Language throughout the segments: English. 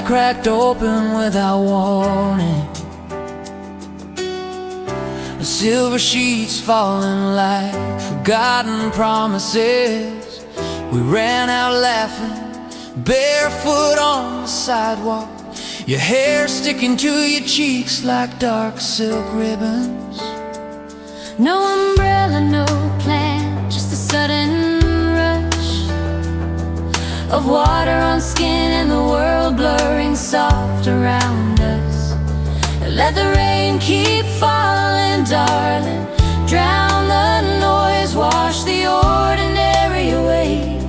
cracked open without warning. The silver sheets falling like forgotten promises. We ran out laughing, barefoot on the sidewalk, your hair sticking to your cheeks like dark silk ribbons. No umbrella, no plan, just a sudden rush of water on skin and the world blurring soft around us. Let the rain keep falling, darling, drown the noise, wash the ordinary away.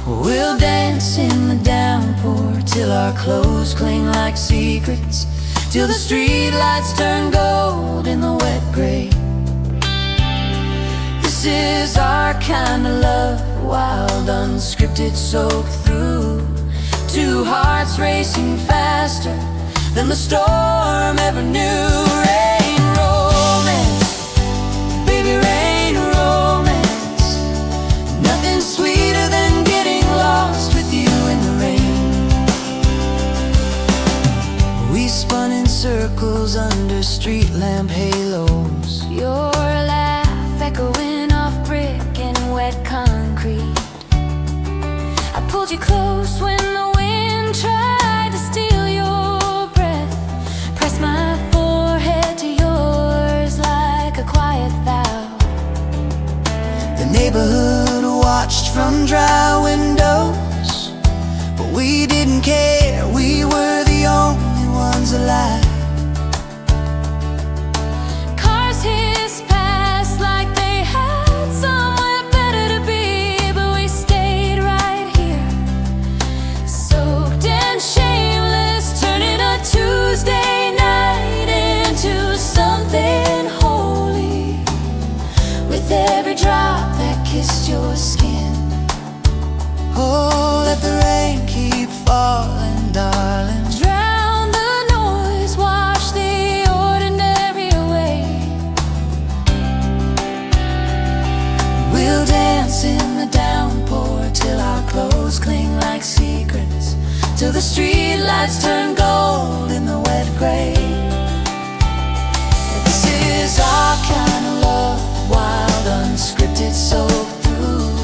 We'll dance in the downpour till our clothes cling like secrets, till the street lights turn gold in the wet gray. This is our kind of love, wild, unscripted, soaked through. Two hearts racing faster than the storm ever knew. Rain romance, baby, rain romance. Nothing sweeter than getting lost with you in the rain. We spun in circles under street lamp halos, your laugh echoing off brick and wet concrete. I pulled you close when the wind tried to steal your breath, pressed my forehead to yours like a quiet vow. The neighborhood watched from dry windows, but we didn't care, we were the only ones alive. Cars hissed past like they had somewhere better to be, but we stayed right here, soaked and shameless, turning a Tuesday night into something holy, with every drop that kissed your skin. Oh, let the rain keep falling, darling. Drown the noise, wash the ordinary away. We'll dance in the downpour till our clothes cling like secrets, till the street lights turn gold in the wet gray. This is our kind of love, wild, unscripted, soaked through.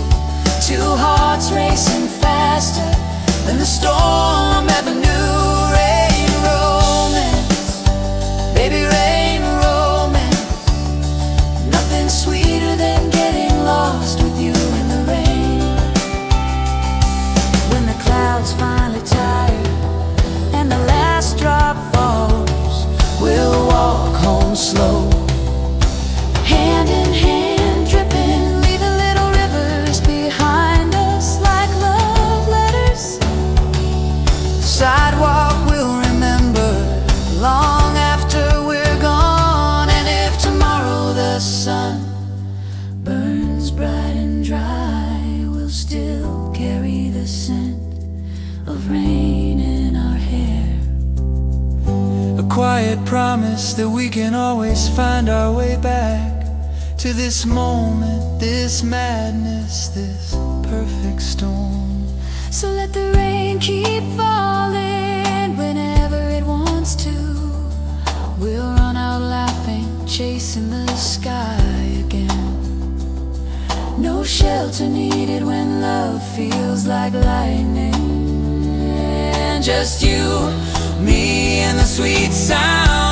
Two hearts racing faster than the storm ever knew. Rain romance, baby, rain romance. Nothing sweeter than getting lost with you in the rain. When the clouds finally tire and the last drop falls, we'll walk home slow, hand in hand, dripping, leaving little rivers behind us like love letters. The sidewalk will remember long after we're gone. And if tomorrow the sun burns bright and dry, we'll still carry the scent of rain in our hair. A quiet promise that we can always find our way back to this moment, this madness, this perfect storm. So let the rain keep falling whenever it wants to. We'll run out laughing, chasing the sky again. No shelter needed when love feels like lightning. And just you, me, and the sweet sound